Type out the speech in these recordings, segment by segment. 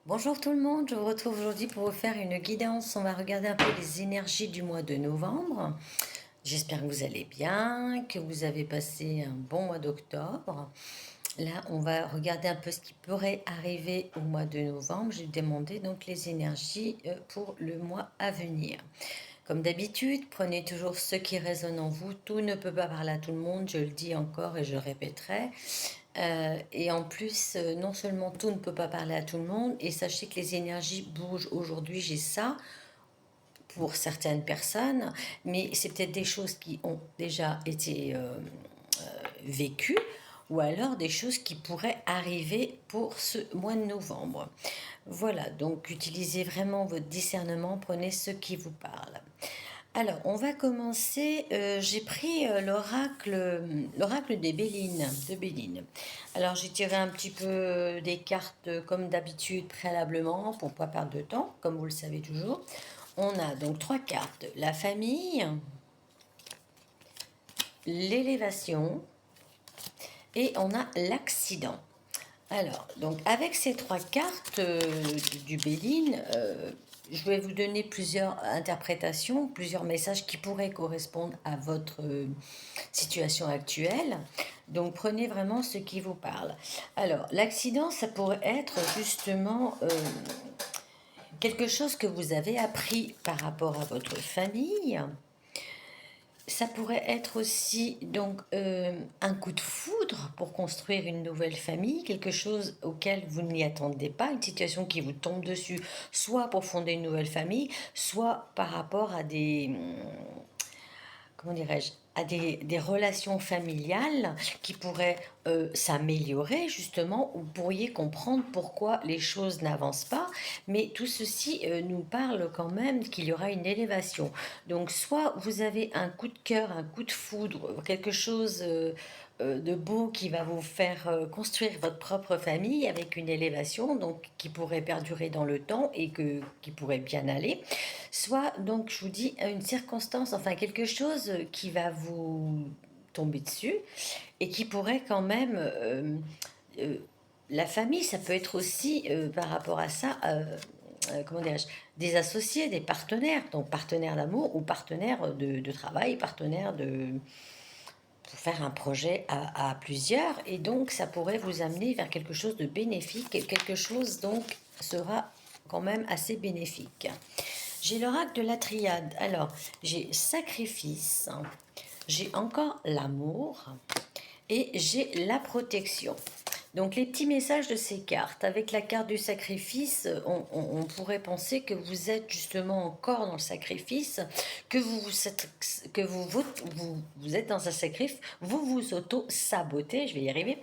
Bonjour tout le monde, je vous retrouve aujourd'hui pour vous faire une guidance. On va regarder un peu les énergies du mois de novembre. J'espère que vous allez bien, que vous avez passé un bon mois d'octobre. Là, on va regarder un peu ce qui pourrait arriver au mois de novembre. J'ai demandé donc les énergies pour le mois à venir. Comme d'habitude, prenez toujours ce qui résonne en vous. Tout ne peut pas parler à tout le monde, je le dis encore et je le répéterai. Et en plus, non seulement tout ne peut pas parler à tout le monde, et sachez que les énergies bougent aujourd'hui, j'ai ça pour certaines personnes, mais c'est peut-être des choses qui ont déjà été vécues, ou alors des choses qui pourraient arriver pour ce mois de novembre. Voilà, donc utilisez vraiment votre discernement, prenez ce qui vous parle. Alors, on va commencer. J'ai pris l'oracle des Bélines, de Béline. Alors, j'ai tiré un petit peu des cartes comme d'habitude préalablement pour ne pas perdre de temps, comme vous le savez toujours. On a donc trois cartes, la famille, l'élévation et on a l'accident. Alors, donc avec ces trois cartes du Béline, je vais vous donner plusieurs interprétations, plusieurs messages qui pourraient correspondre à votre situation actuelle. Donc prenez vraiment ce qui vous parle. Alors, l'accident, ça pourrait être justement quelque chose que vous avez appris par rapport à votre famille. Ça pourrait être aussi donc un coup de foudre pour construire une nouvelle famille, quelque chose auquel vous n'y attendez pas, une situation qui vous tombe dessus, soit pour fonder une nouvelle famille, soit par rapport à des, comment dirais-je, à des relations familiales qui pourraient s'améliorer justement, ou pourriez comprendre pourquoi les choses n'avancent pas, mais tout ceci nous parle quand même qu'il y aura une élévation. Donc soit vous avez un coup de cœur, un coup de foudre, quelque chose de beau qui va vous faire construire votre propre famille avec une élévation, donc qui pourrait perdurer dans le temps et qui pourrait bien aller. Soit, donc, je vous dis, une circonstance, enfin quelque chose qui va vous tomber dessus et qui pourrait quand même... euh, la famille, ça peut être aussi, par rapport à ça, comment dirais-je, des associés, des partenaires, donc partenaires d'amour ou partenaires de travail, partenaires pour faire un projet à plusieurs. Et donc, ça pourrait vous amener vers quelque chose de bénéfique. Et quelque chose, donc, sera quand même assez bénéfique. J'ai l'oracle de la triade. Alors, j'ai sacrifice, j'ai encore l'amour et j'ai la protection. Donc les petits messages de ces cartes, avec la carte du sacrifice, on pourrait penser que vous êtes justement encore dans le sacrifice, que vous êtes dans un sacrifice, vous vous auto-sabotez, je vais y arriver.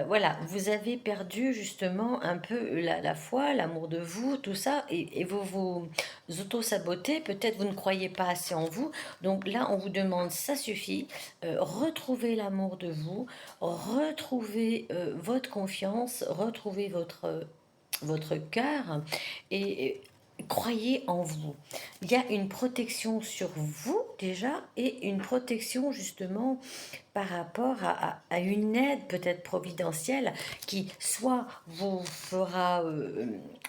Voilà, vous avez perdu justement un peu la foi, l'amour de vous, tout ça, et vous vous auto-sabotez, peut-être vous ne croyez pas assez en vous. Donc là, on vous demande, ça suffit, retrouvez l'amour de vous, retrouvez votre confiance, retrouvez votre cœur et croyez en vous. Il y a une protection sur vous déjà et une protection justement par rapport à une aide peut-être providentielle qui soit vous fera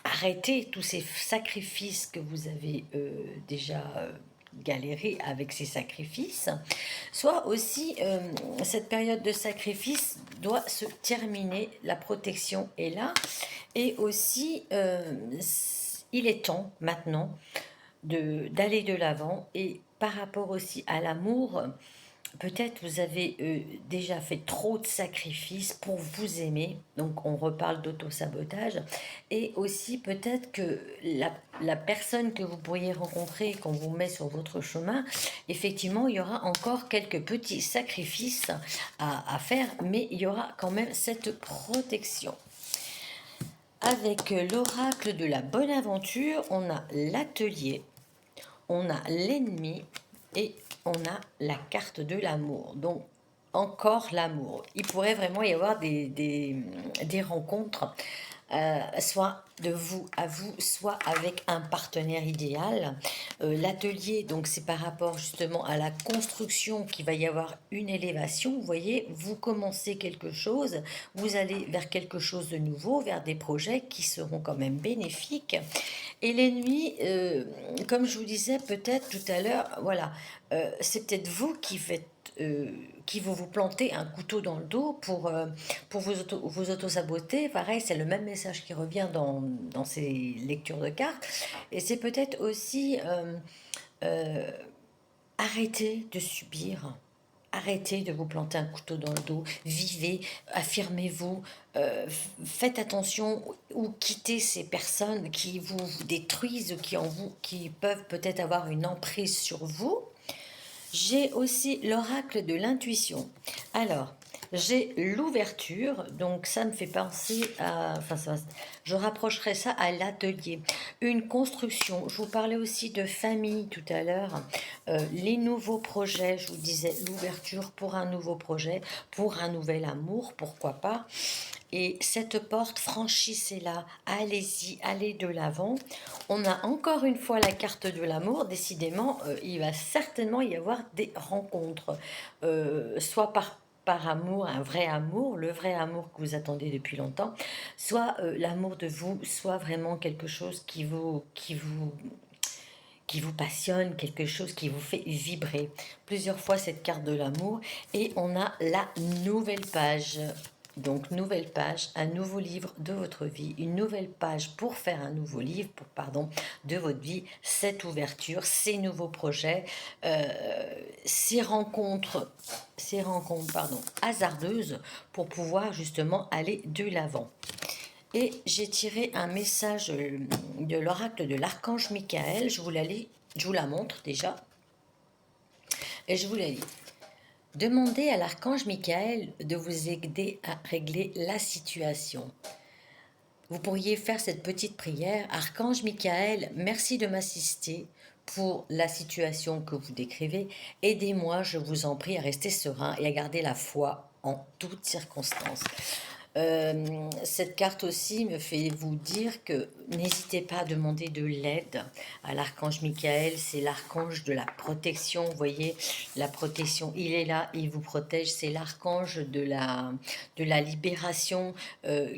arrêter tous ces sacrifices que vous avez déjà galéré avec ces sacrifices, soit aussi cette période de sacrifice doit se terminer, la protection est là, et aussi il est temps maintenant d'aller de l'avant, et par rapport aussi à l'amour, peut-être vous avez déjà fait trop de sacrifices pour vous aimer, donc on reparle d'auto-sabotage, et aussi peut-être que la personne que vous pourriez rencontrer, qu'on vous met sur votre chemin, effectivement il y aura encore quelques petits sacrifices à faire, mais il y aura quand même cette protection. Avec l'oracle de la bonne aventure, on a l'atelier, on a l'ennemi et on a la carte de l'amour. Donc, encore l'amour. Il pourrait vraiment y avoir des rencontres soit de vous à vous, soit avec un partenaire idéal. L'atelier, donc c'est par rapport justement à la construction qu'il va y avoir une élévation. Vous voyez, vous commencez quelque chose, vous allez vers quelque chose de nouveau, vers des projets qui seront quand même bénéfiques. Et les nuits, comme je vous disais peut-être tout à l'heure, voilà, c'est peut-être vous qui faites, qui vous plantez un couteau dans le dos pour vous auto-saboter. Pareil, c'est le même message qui revient dans ces lectures de cartes. Et c'est peut-être aussi euh, arrêter de subir. Arrêtez de vous planter un couteau dans le dos, vivez, affirmez-vous, faites attention ou quittez ces personnes qui vous détruisent, qui peuvent peut-être avoir une emprise sur vous. J'ai aussi l'oracle de l'intuition. Alors, j'ai l'ouverture, donc ça me fait penser à... Enfin, je rapprocherai ça à l'atelier. Une construction, je vous parlais aussi de famille tout à l'heure. Les nouveaux projets, je vous disais l'ouverture pour un nouveau projet, pour un nouvel amour, pourquoi pas. Et cette porte, franchissez-la, allez-y, allez de l'avant. On a encore une fois la carte de l'amour. Décidément, il va certainement y avoir des rencontres, soit par amour, un vrai amour, le vrai amour que vous attendez depuis longtemps, soit l'amour de vous, soit vraiment quelque chose qui vous passionne, quelque chose qui vous fait vibrer. Plusieurs fois cette carte de l'amour. Et on a la nouvelle page. Donc, nouvelle page, un nouveau livre de votre vie, une nouvelle page pour faire un nouveau livre, de votre vie, cette ouverture, ces nouveaux projets, ces rencontres, hasardeuses pour pouvoir justement aller de l'avant. Et j'ai tiré un message de l'oracle de l'archange Michael. Je vous la montre déjà. Et je vous la lis. Demandez à l'archange Michael de vous aider à régler la situation. Vous pourriez faire cette petite prière. Archange Michael, merci de m'assister pour la situation que vous décrivez. Aidez-moi, je vous en prie, à rester serein et à garder la foi en toutes circonstances. Cette carte aussi me fait vous dire que n'hésitez pas à demander de l'aide à l'archange Michael. C'est l'archange de la protection, vous voyez, la protection, il est là, il vous protège. C'est l'archange de la libération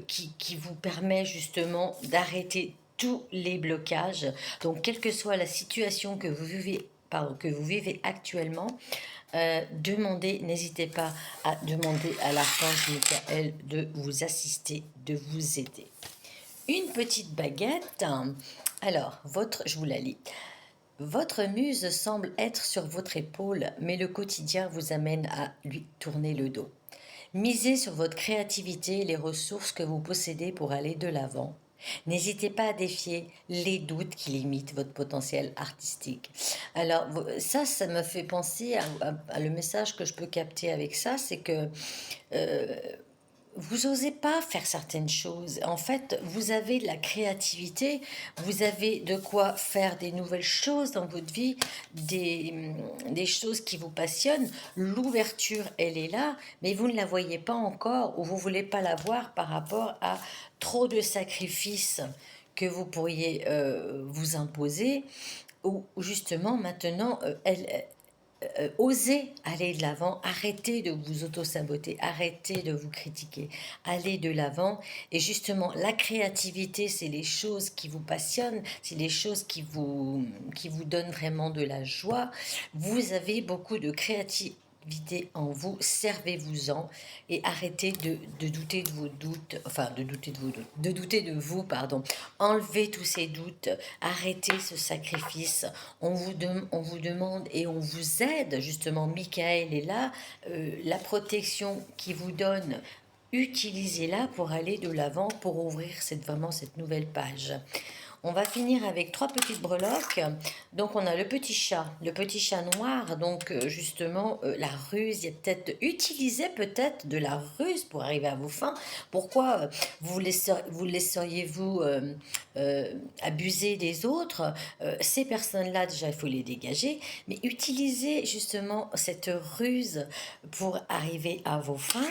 qui vous permet justement d'arrêter tous les blocages. Donc, quelle que soit la situation que vous vivez actuellement, n'hésitez pas à demander à l'archange Michael de vous assister, de vous aider. Une petite baguette. Alors, je vous la lis. Votre muse semble être sur votre épaule, mais le quotidien vous amène à lui tourner le dos. Misez sur votre créativité et les ressources que vous possédez pour aller de l'avant. N'hésitez pas à défier les doutes qui limitent votre potentiel artistique. Alors, ça me fait penser à le message que je peux capter avec ça, c'est que vous n'osez pas faire certaines choses. En fait, vous avez de la créativité, vous avez de quoi faire des nouvelles choses dans votre vie, des choses qui vous passionnent. L'ouverture, elle est là, mais vous ne la voyez pas encore ou vous ne voulez pas la voir par rapport à trop de sacrifices que vous pourriez vous imposer. Ou justement, maintenant, osez aller de l'avant, arrêtez de vous auto-saboter, arrêtez de vous critiquer, allez de l'avant. Et justement, la créativité, c'est les choses qui vous passionnent, c'est les choses qui vous donnent vraiment de la joie. Vous avez beaucoup de créativité en vous, servez-vous-en et arrêtez de douter de vos doutes, de douter de vous, pardon. Enlevez tous ces doutes, arrêtez ce sacrifice. On vous demande et on vous aide, justement, Michael est là, la protection qui vous donne, utilisez-la pour aller de l'avant, pour ouvrir vraiment cette nouvelle page. On va finir avec 3 petites breloques. Donc on a le petit chat noir. Donc justement la ruse, il y a utilisez peut-être de la ruse pour arriver à vos fins. Pourquoi vous laisseriez-vous abuser des autres? Ces personnes-là, déjà il faut les dégager, mais utilisez justement cette ruse pour arriver à vos fins.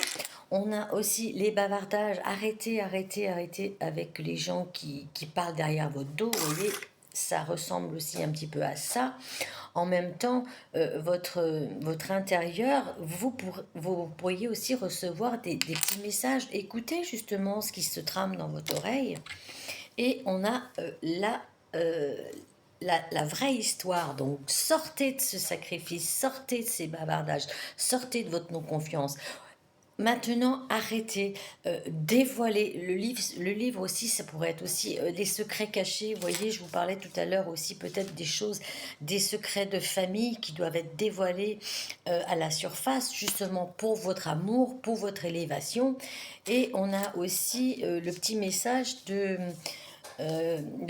On a aussi les bavardages. Arrêtez, arrêtez, arrêtez avec les gens qui parlent derrière votre dos. Vous voyez, ça ressemble aussi un petit peu à ça. En même temps, votre intérieur, vous pourriez aussi recevoir des petits messages. Écoutez justement ce qui se trame dans votre oreille. Et on a euh, la vraie histoire. Donc, sortez de ce sacrifice, sortez de ces bavardages, sortez de votre non-confiance. Maintenant, arrêtez, dévoilez le livre aussi, ça pourrait être aussi des secrets cachés. Vous voyez, je vous parlais tout à l'heure aussi peut-être des choses, des secrets de famille qui doivent être dévoilés à la surface, justement pour votre amour, pour votre élévation. Et on a aussi le petit message de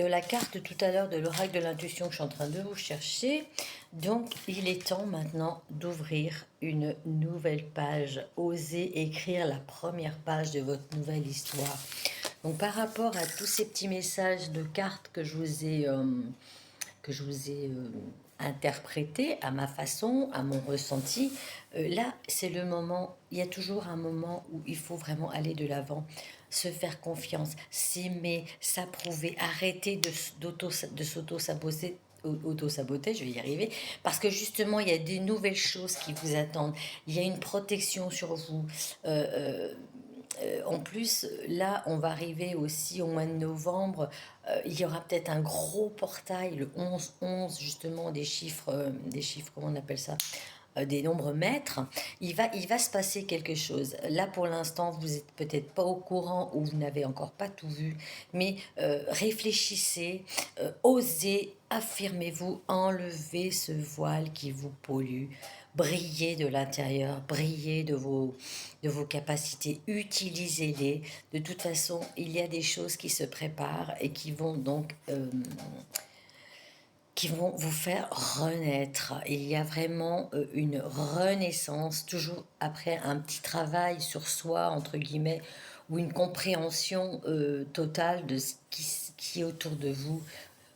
la carte tout à l'heure de l'oracle de l'intuition que je suis en train de vous chercher. Donc, il est temps maintenant d'ouvrir une nouvelle page. Osez écrire la première page de votre nouvelle histoire. Donc, par rapport à tous ces petits messages de cartes que je vous ai interprétés à ma façon, à mon ressenti, là, c'est le moment, il y a toujours un moment où il faut vraiment aller de l'avant, se faire confiance, s'aimer, s'approuver, arrêter de s'auto-saboter, auto-saboter, je vais y arriver, parce que justement, il y a des nouvelles choses qui vous attendent, il y a une protection sur vous. En plus, là, on va arriver aussi au mois de novembre. Il y aura peut-être un gros portail, le 11-11, justement, des chiffres, comment on appelle ça? Des nombres maîtres. Il va se passer quelque chose. Là, pour l'instant, vous n'êtes peut-être pas au courant ou vous n'avez encore pas tout vu, mais réfléchissez, osez, affirmez-vous, enlevez ce voile qui vous pollue. Brillez de l'intérieur, brillez de vos capacités, utilisez-les. De toute façon, il y a des choses qui se préparent et qui vont donc qui vont vous faire renaître. Il y a vraiment une renaissance, toujours après un petit travail sur soi, entre guillemets, ou une compréhension totale de ce qui est autour de vous.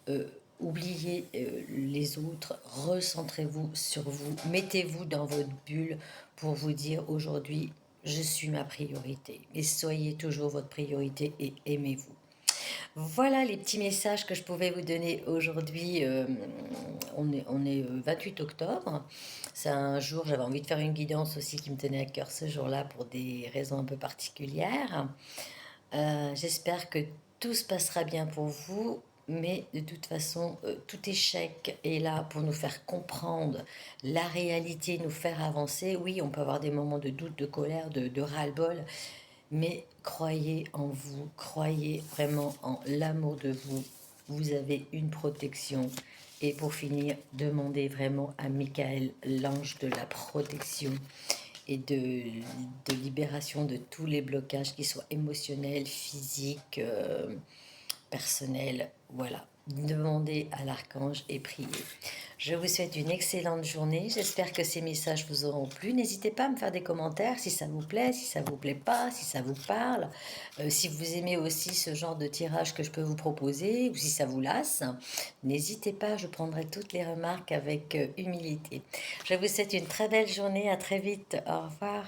Euh, Oubliez les autres, recentrez-vous sur vous, mettez-vous dans votre bulle pour vous dire aujourd'hui, je suis ma priorité. Et soyez toujours votre priorité et aimez-vous. Voilà les petits messages que je pouvais vous donner aujourd'hui. On est 28 octobre. C'est un jour, j'avais envie de faire une guidance aussi qui me tenait à cœur ce jour-là pour des raisons un peu particulières. J'espère que tout se passera bien pour vous. Mais de toute façon, tout échec est là pour nous faire comprendre la réalité, nous faire avancer. Oui, on peut avoir des moments de doute, de colère, de ras-le-bol, mais croyez en vous, croyez vraiment en l'amour de vous. Vous avez une protection. Et pour finir, demandez vraiment à Michael, l'ange de la protection et de libération de tous les blocages, qu'ils soient émotionnels, physiques, personnels. Voilà. Demandez à l'archange et priez. Je vous souhaite une excellente journée. J'espère que ces messages vous auront plu. N'hésitez pas à me faire des commentaires si ça vous plaît, si ça vous plaît pas, si ça vous parle. Si vous aimez aussi ce genre de tirage que je peux vous proposer ou si ça vous lasse, n'hésitez pas, je prendrai toutes les remarques avec humilité. Je vous souhaite une très belle journée. À très vite. Au revoir.